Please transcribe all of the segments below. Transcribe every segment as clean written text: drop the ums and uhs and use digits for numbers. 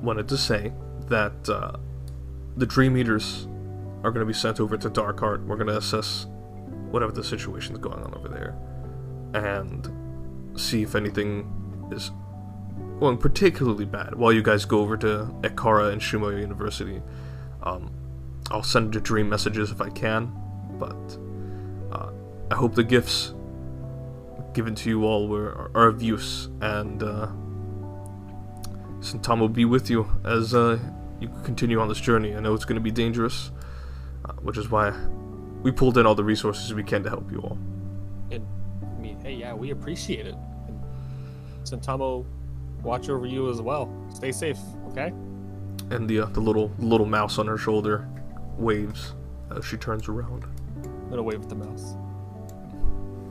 wanted to say that the Dreameaters are going to be sent over to Darkheart. We're going to assess whatever the situation is going on over there, and see if anything is going particularly bad. While you guys go over to Ecara and Shimoya University, I'll send the dream messages if I can, but I hope the gifts given to you all are of use, and Santama will be with you as you continue on this journey. I know it's going to be dangerous, which is why we pulled in all the resources we can to help you all. And I mean, hey, yeah, we appreciate it. And Santamo, watch over you as well. Stay safe, okay? And the little mouse on her shoulder waves as she turns around. I'm gonna wave at the mouse.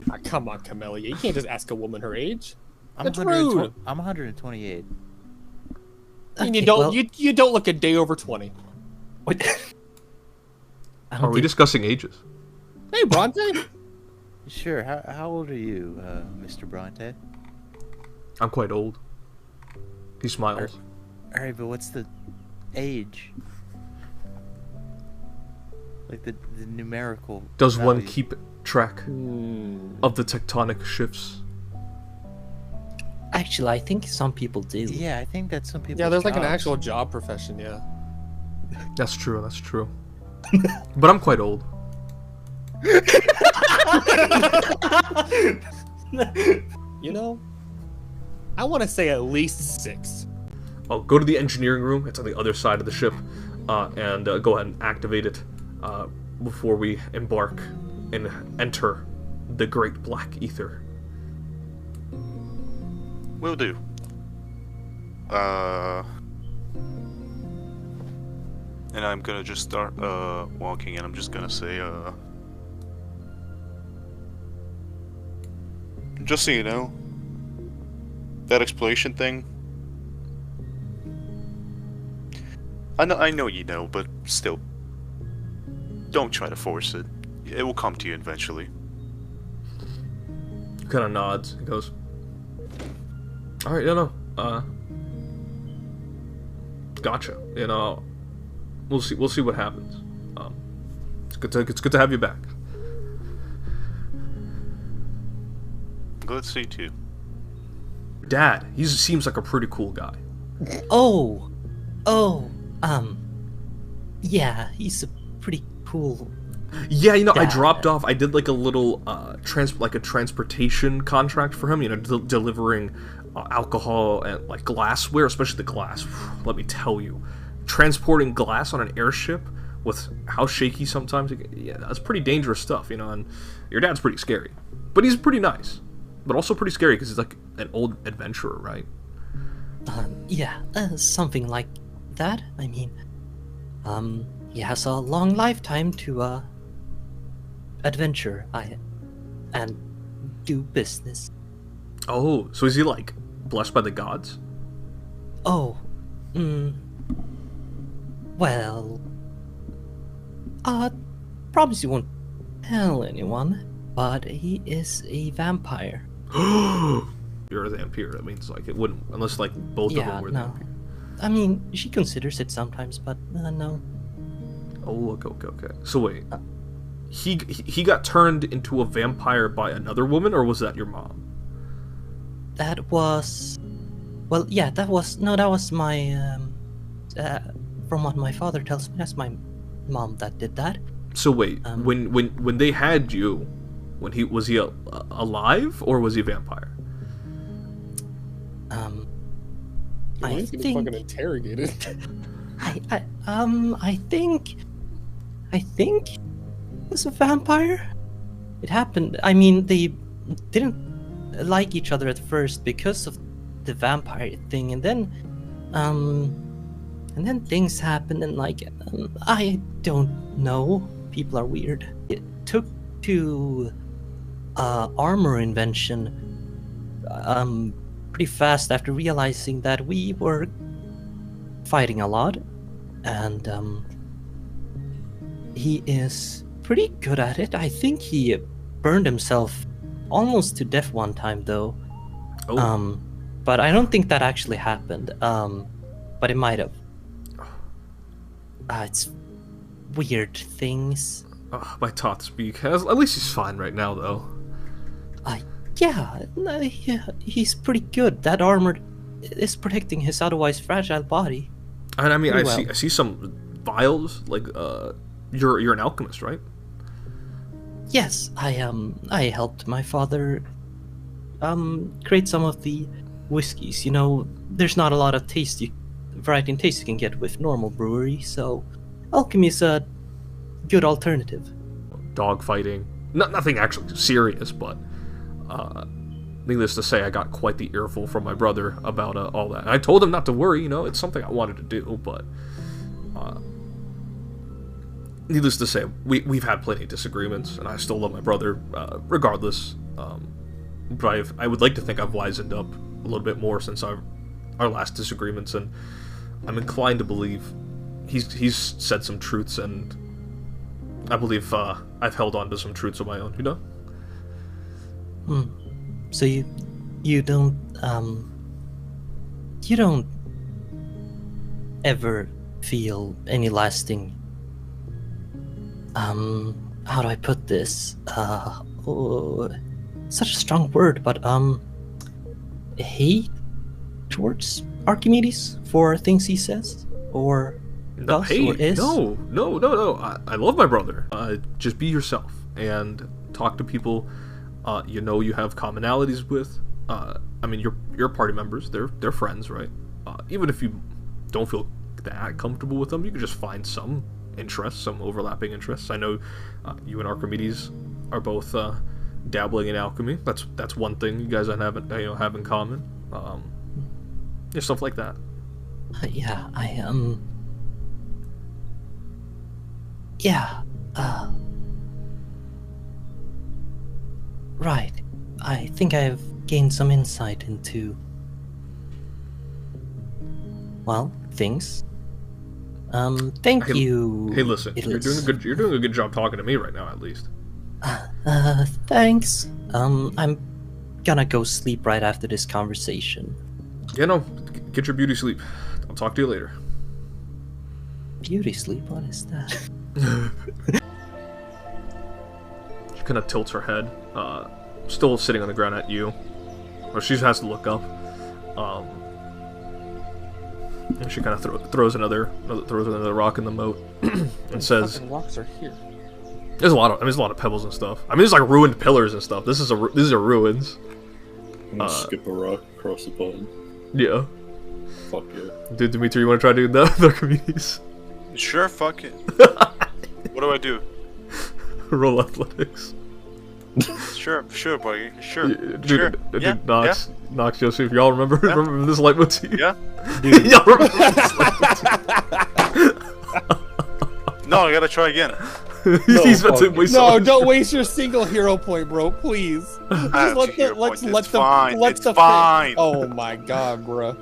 Ah, come on, Camellia. You can't just ask a woman her age. That's rude. I'm 128. And Okay, you don't well- you don't look a day over 20. What? I don't Are we think- discussing ages? Hey, Bronte. Sure. How old are you, Mr. Bronte? I'm quite old. He smiles. All right, but what's the age? Like the numerical. Does one value. keep track of the tectonic shifts? Actually, I think some people do. Yeah, I think that's some people. Yeah, there's like an actual job profession, yeah. That's true, that's true. But I'm quite old. You know, I want to say at least 6. I'll go to the engineering room. It's on the other side of the ship, and go ahead and activate it before we embark and enter the Great Black Ether. Will do. And I'm gonna just start walking, and I'm just gonna say, just so you know, that exploration thing. I know you know, but still, don't try to force it. It will come to you eventually. He kind of nods. He goes, "All right, gotcha. You know, we'll see. We'll see what happens. It's good to have you back." Good to see you too. Dad, he seems like a pretty cool guy. Oh, yeah, he's a pretty cool. Yeah, you know, I Dad. dropped off. I did like a little transportation contract for him. You know, delivering alcohol and like glassware, especially the glass. Let me tell you, transporting glass on an airship with how shaky sometimes. Yeah, that's pretty dangerous stuff. You know, and your dad's pretty scary, but he's pretty nice, but also pretty scary because he's like an old adventurer, right? Yeah, something like that. I mean, he has a long lifetime to adventure and do business. Oh, so is he like blessed by the gods? Oh, well, promise you won't tell anyone, but he is a vampire. You're a vampire. That means like it wouldn't, unless like both of Yeah, them were no. vampires. I mean, she considers it sometimes, but no. Oh, okay. So wait, he got turned into a vampire by another woman, or was that your mom? That was, well, yeah, that was my, from what my father tells me, that's my mom that did that. So wait, when they had you, was he alive or was he a vampire? You're I getting think fucking interrogated. I think it was a vampire. It happened. I mean, they didn't like each other at first because of the vampire thing, and then things happened, and like I don't know. People are weird. It took to armor invention pretty fast after realizing that we were fighting a lot, and he is pretty good at it. I think he burned himself almost to death one time though. Oh. But I don't think that actually happened. but it might have. It's weird things. My tot speak. At least he's fine right now, though. Yeah, he's pretty good. That armor is protecting his otherwise fragile body. And I mean, Pretty I see some vials. Like, you're an alchemist, right? Yes, I helped my father create some of the whiskeys. You know, there's not a lot of variety in taste you can get with normal brewery, so alchemy is a good alternative. Dog fighting. Nothing actually serious, but needless to say, I got quite the earful from my brother about all that. And I told him not to worry, you know, it's something I wanted to do, but needless to say, we've had plenty of disagreements, and I still love my brother, regardless. But I would like to think I've wisened up a little bit more since our last disagreements, and I'm inclined to believe he's said some truths, and I believe I've held on to some truths of my own, you know? So you don't ever feel any lasting how do I put this? Such a strong word, but hate towards Archimedes for things he says or does or is? No. I love my brother. Just be yourself and talk to people you know you have commonalities with. I mean, your party members. They're friends, right? Even if you don't feel that comfortable with them, you can just find some interests, some overlapping interests. I know you and Archimedes are both dabbling in alchemy. That's one thing you guys have in common. Yeah, stuff like that. Yeah, Yeah. Right. I think I've gained some insight into, well, things. Thank you. Hey, listen, Idalus. you're doing a good job talking to me right now, at least. Thanks. I'm gonna go sleep right after this conversation. Yeah, no, get your beauty sleep. I'll talk to you later. Beauty sleep? What is that? She kind of tilts her head, still sitting on the ground at you. Or she has to look up. And she kind of throws another rock in the moat and says, "Rocks are here." There's a lot of pebbles and stuff. I mean, there's like ruined pillars and stuff. These are ruins. I'm gonna skip a rock across the bottom. Yeah. Fuck yeah. Dude, Dimitri, you want to try doing the Archimedes? Sure, fuck it. What do I do? Roll athletics. Sure, buddy. Sure. Dude, Yeah. Nox, Joseph, y'all remember this leitmotif? Yeah. Dude. Y'all remember this leitmotif? No, I gotta try again. He's about to waste No, don't waste your single hero point, bro. Please. It's fine. Oh my god, bro.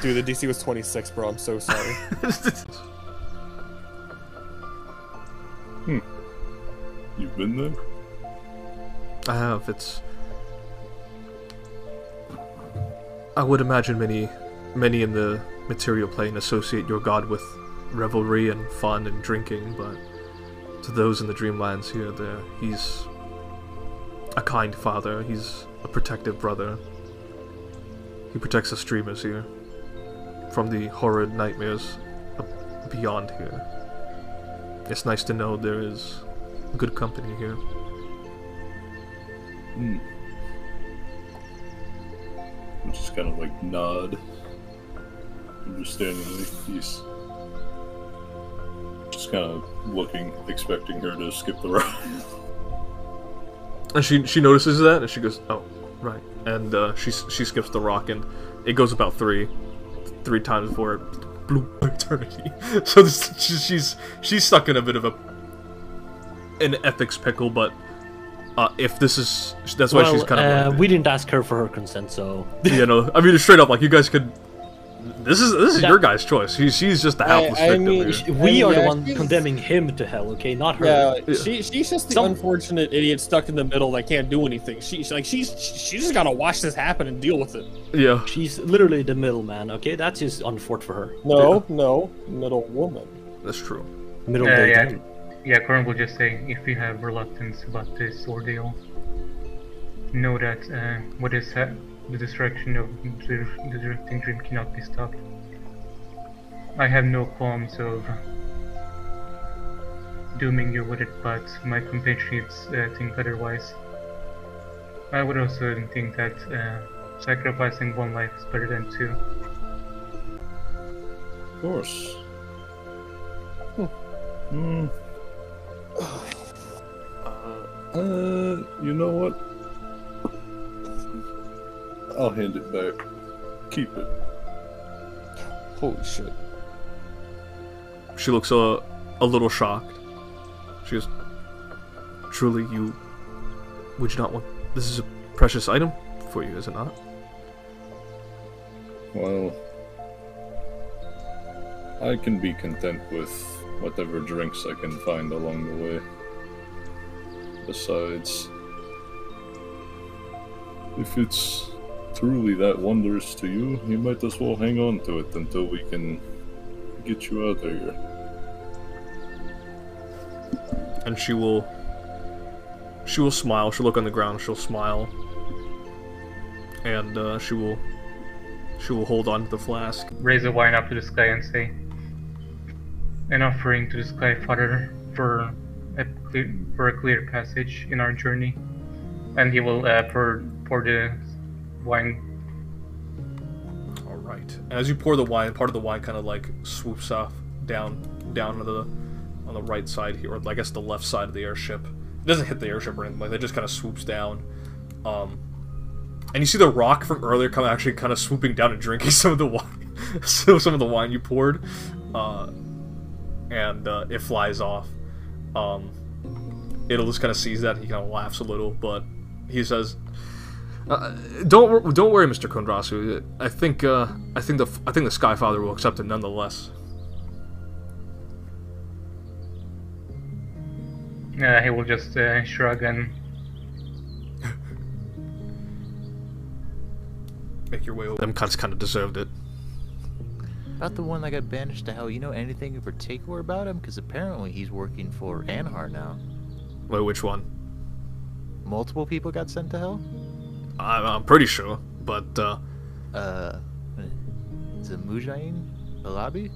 Dude, the DC was 26, bro. I'm so sorry. You've been there? I have. I would imagine many in the material plane associate your god with revelry and fun and drinking, but to those in the Dreamlands here, he's a kind father. He's a protective brother. He protects us dreamers here from the horrid nightmares beyond here. It's nice to know there is good company here. I'm just kind of like nod, understandingly. He's just kind of looking, expecting her to skip the rock. And she notices that, and she goes, "Oh, right." And she skips the rock, and it goes about three times before it blew eternity. So she's stuck in a bit of an ethics pickle, but if this is, that's why she's kind of. We didn't ask her for her consent, so. Yeah, no. I mean, straight up, like, you guys could This is your guy's choice. She's just the helpless victim mean, here. We are the yeah, one she's- condemning him to hell, okay, not her. Yeah, she's just the unfortunate idiot stuck in the middle that can't do anything. She's just gotta watch this happen and deal with it. Yeah. She's literally the middleman, okay? That's just unfortunate for her. No, middle woman. That's true. Middle Yeah, Corinth will just say, if you have reluctance about this ordeal, know that what is the destruction of the drifting dream cannot be stopped. I have no qualms of dooming you with it, but my compatriots think otherwise. I would also think that sacrificing one life is better than two. Of course. You know what? I'll hand it back. Keep it. Holy shit. She looks a little shocked. She goes, "Truly, would you not want? This is a precious item for you, is it not?" Well, I can be content with whatever drinks I can find along the way. Besides, if it's truly that wondrous to you, you might as well hang on to it until we can get you out of here. And she will smile. She'll look on the ground. She'll smile, and she will hold on to the flask. Raise a wine up to the sky and say, an offering to the Sky Father for a clear passage in our journey. And he will pour the wine. All right. And as you pour the wine, part of the wine kind of like swoops off down on the right side here, or I guess the left side of the airship. It doesn't hit the airship or anything like that. It just kind of swoops down. And you see the rock from earlier actually kind of swooping down and drinking some of the wine, some of the wine you poured, and it flies off. Idalus kind of sees that. He kind of laughs a little, but he says, "Don't worry, Mr. Kondrasu. I think the Sky Father will accept it nonetheless." He will just shrug and make your way over. Them cunts kind of deserved it. About the one that got banished to hell, you know anything in particular about him? Because apparently he's working for Anhar now. Wait, which one? Multiple people got sent to hell? I'm pretty sure, but Is it Mujain Alabi?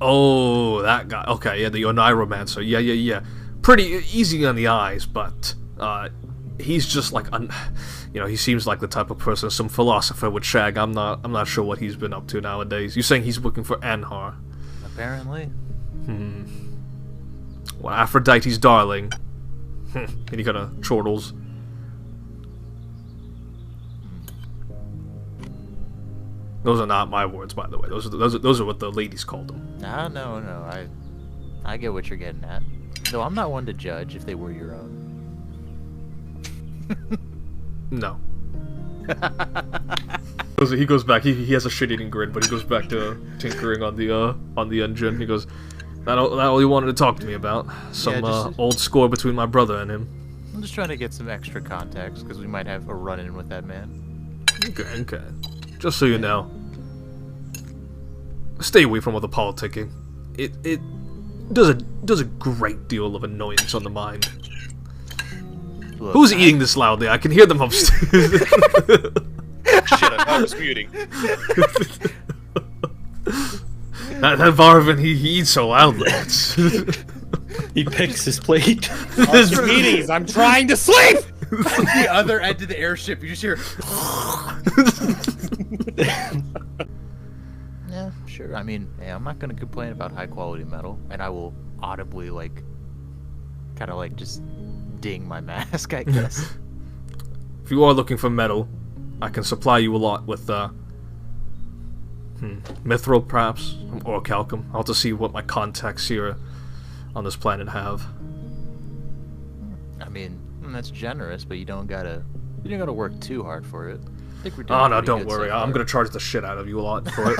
oh, that guy. Okay, yeah, the Oneiromancer. Yeah. Pretty easy on the eyes, but he's just like, he seems like the type of person some philosopher would shag. I'm not sure what he's been up to nowadays. You're saying he's working for Anhar? Apparently. Well, Aphrodite's darling. And he kind of chortles. Those are not my words, by the way. Those are what the ladies called them. No. I get what you're getting at. Though I'm not one to judge if they were your own. No. He goes back. He has a shit-eating grin, but he goes back to tinkering on the engine. He goes, "That all you wanted to talk to me about? Some old score between my brother and him." I'm just trying to get some extra context because we might have a run-in with that man. Okay. Just so you know, stay away from all the politicking. It does a great deal of annoyance on the mind. Look, Who's eating this loudly? I can hear them upstairs. Shit, I was muting. that Varvin, he eats so loudly. He picks his plate. Archimedes, I'm trying to sleep! The other end of the airship, you just hear. Yeah, sure. I mean, hey, I'm not gonna complain about high quality metal, and I will audibly kind of just ding my mask, I guess. If you are looking for metal, I can supply you a lot with mithril, perhaps, or calcum. I'll have to see what my contacts here on this planet have. I mean, that's generous, but you don't gotta work too hard for it. think we're doing Oh no, pretty don't good worry. so I'm far. gonna charge the shit out of you a lot for it.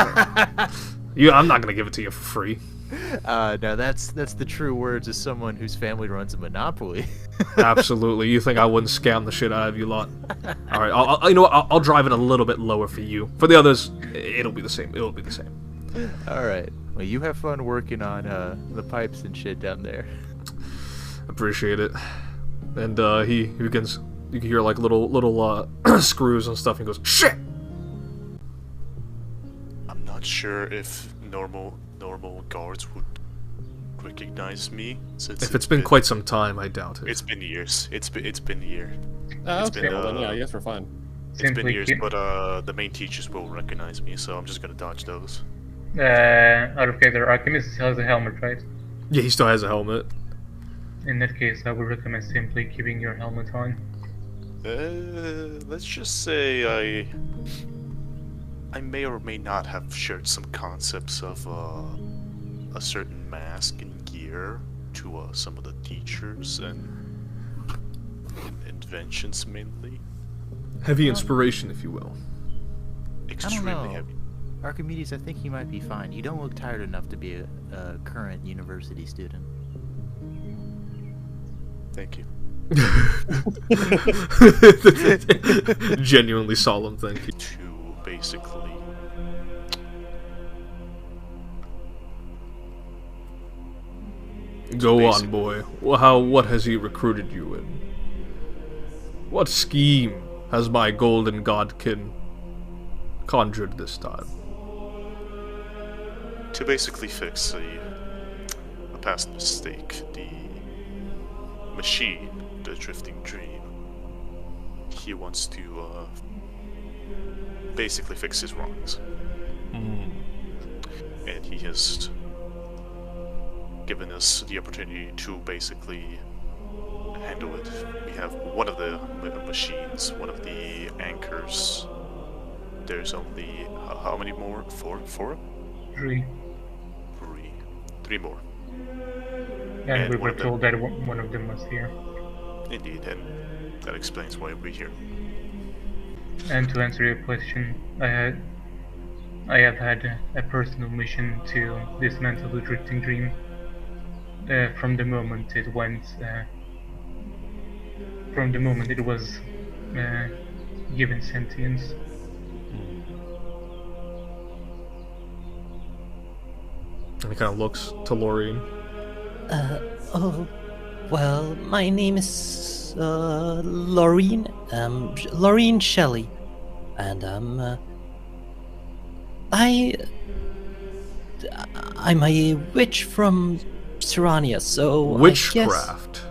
I'm not gonna give it to you for free. No, that's the true words of someone whose family runs a monopoly. Absolutely. You think I wouldn't scam the shit out of you lot? All right. You know what? I'll drive it a little bit lower for you. For the others, it'll be the same. It'll be the same. All right. Well, you have fun working on the pipes and shit down there. Appreciate it. And he begins. You can hear like little screws and stuff. And he goes, shit. I'm not sure if normal guards would recognize me. Since If it's been quite some time, I doubt it. It's been years. It's been a year. Okay, been, well then, yeah, I guess we're fine. It's been Simply years, keep- but the main teachers will recognize me, so I'm just gonna dodge those. Out of character, Archimedes has a helmet, right? Yeah, he still has a helmet. In that case, I would recommend simply keeping your helmet on. Let's just say I may or may not have shared some concepts of a certain mask and gear to some of the teachers and inventions mainly. Heavy inspiration, if you will. Extremely know. heavy. Archimedes, I think you might be fine. You don't look tired enough to be a current university student. Thank you. Genuinely solemn, thank you. To basically Go on, boy. What has he recruited you in? What scheme has my golden godkin conjured this time? to basically fix a past mistake, the machine, the drifting dream. He wants to basically fix his wrongs. And he has given us the opportunity to basically handle it. We have one of the machines, one of the anchors. There's only how many more? Four? Three. Three more. And we one were of them- told that one of them was here. Indeed, and that explains why we're here. And to answer your question, I have had a personal mission to dismantle the drifting dream from the moment it went, from the moment it was given sentience. And he kind of looks to Lorraine. Oh, well, my name is, Lorraine, Lorraine Shelley. And, I'm a witch from Serania, so I guess... Witchcraft,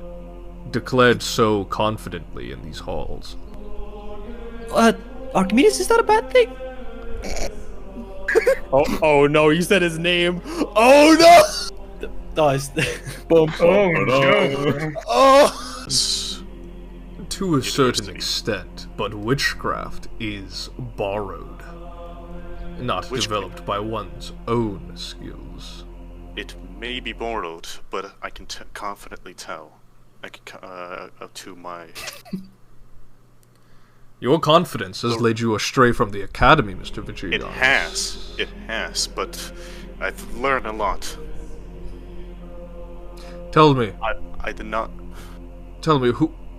declared so confidently in these halls. Archimedes, is that a bad thing? Oh no, you said his name. Oh no! Boom. Oh no! Oh! To a certain extent, but witchcraft is borrowed, not developed by one's own skills. It may be borrowed, but I can confidently tell. I can to my Your confidence has led you astray from the academy, Mr. Vigilantes. It has, but I've learned a lot. Tell me, I did not. tell me,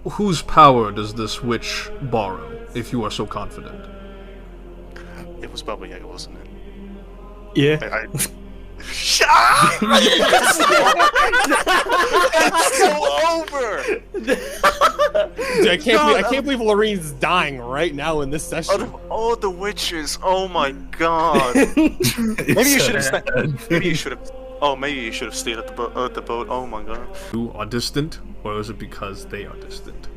whose power does this witch borrow, if you are so confident? It was Baba Yaga, wasn't it? Yeah. Shut up! It's so over! Dude, I can't believe Lorraine's dying right now in this Out session. of all the witches, oh my god! Maybe you should have. Maybe you should have. Oh, maybe you should have stayed at the boat. Oh my god. You are distant, or is it because they are distant?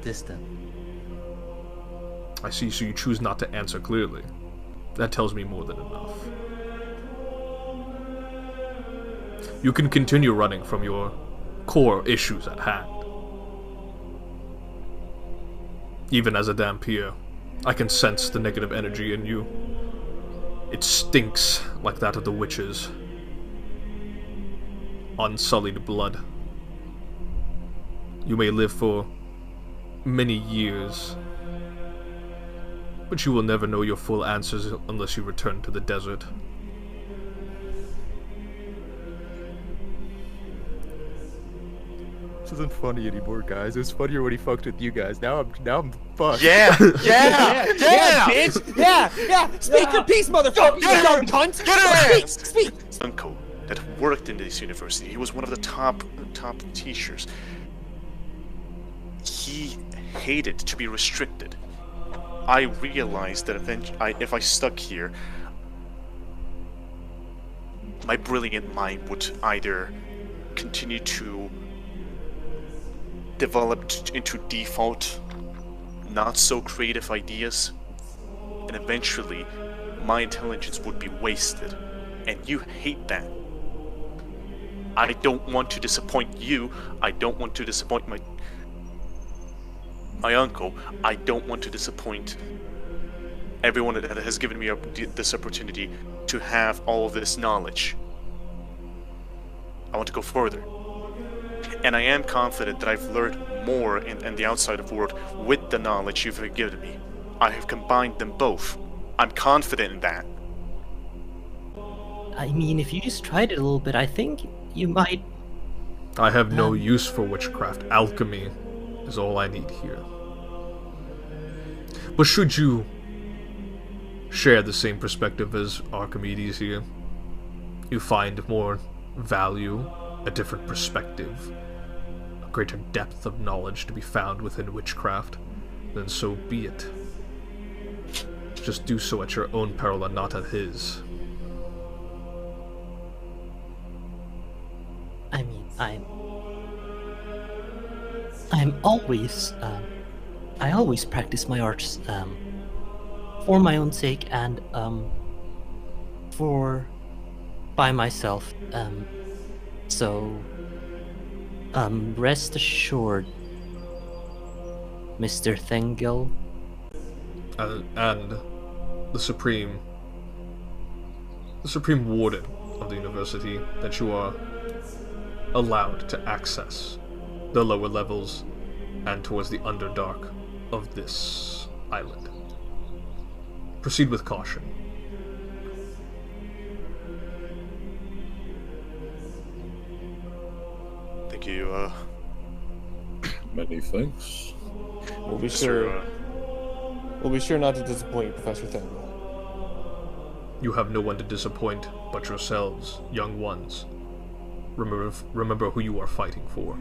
Distant. I see, so you choose not to answer clearly. That tells me more than enough. You can continue running from your core issues at hand. Even as a Dampier, I can sense the negative energy in you. It stinks like that of the witches. Unsullied blood. You may live for many years. But you will never know your full answers unless you return to the desert. This isn't funny anymore, guys. It was funnier when he fucked with you guys. Now I'm fucked. Yeah! Yeah! Bitch! Yeah! Speak your piece, motherfucker! You dumb cunt! Speak! Uncle that worked in this university. He was one of the top teachers. He hated to be restricted. I realized that if I stuck here, my brilliant mind would either continue to develop into default, not so creative ideas, and eventually my intelligence would be wasted. And you hate that. I don't want to disappoint you. I don't want to disappoint my uncle. I don't want to disappoint everyone that has given me this opportunity to have all of this knowledge. I want to go further. And I am confident that I've learned more in the outside of the world with the knowledge you've given me. I have combined them both. I'm confident in that. I mean, if you just tried it a little bit, I think you might... I have no use for witchcraft. Alchemy is all I need here. But should you share the same perspective as Archimedes here, you find more value, a different perspective, a greater depth of knowledge to be found within witchcraft, then so be it. Just do so at your own peril and not at his. I mean, I'm always, I always practice my arts, for my own sake and, by myself, so, rest assured, Mr. Thengel. And the Supreme Warden of the university, that you are allowed to access the lower levels and towards the Underdark of this island. Proceed with caution. Thank you, Many thanks. We'll be sure not to disappoint you, Professor Thengel. You have no one to disappoint but yourselves, young ones. Remember who you are fighting for.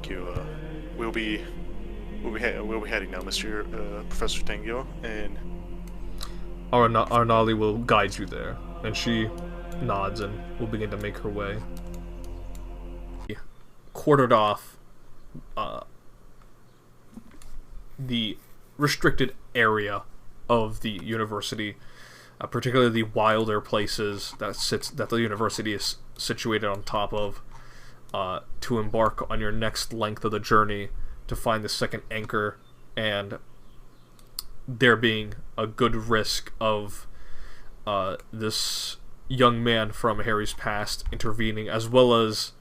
thank you. We'll be heading now, Mr. Professor Thengel, and Arnali will guide you there, and she nods and will begin to make her way. Quartered off the restricted area of the university, particularly the wilder places that the university is situated on top of, to embark on your next length of the journey to find the second anchor, and there being a good risk of this young man from Harry's past intervening, as well as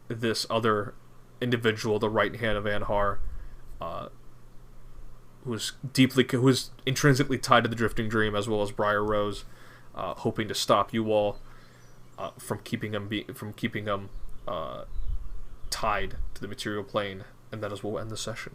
this other individual, the right hand of Anhar, who's intrinsically tied to the Drifting Dream, as well as Briar Rose, hoping to stop you all from keeping him tied to the material plane, and that is what will end the session.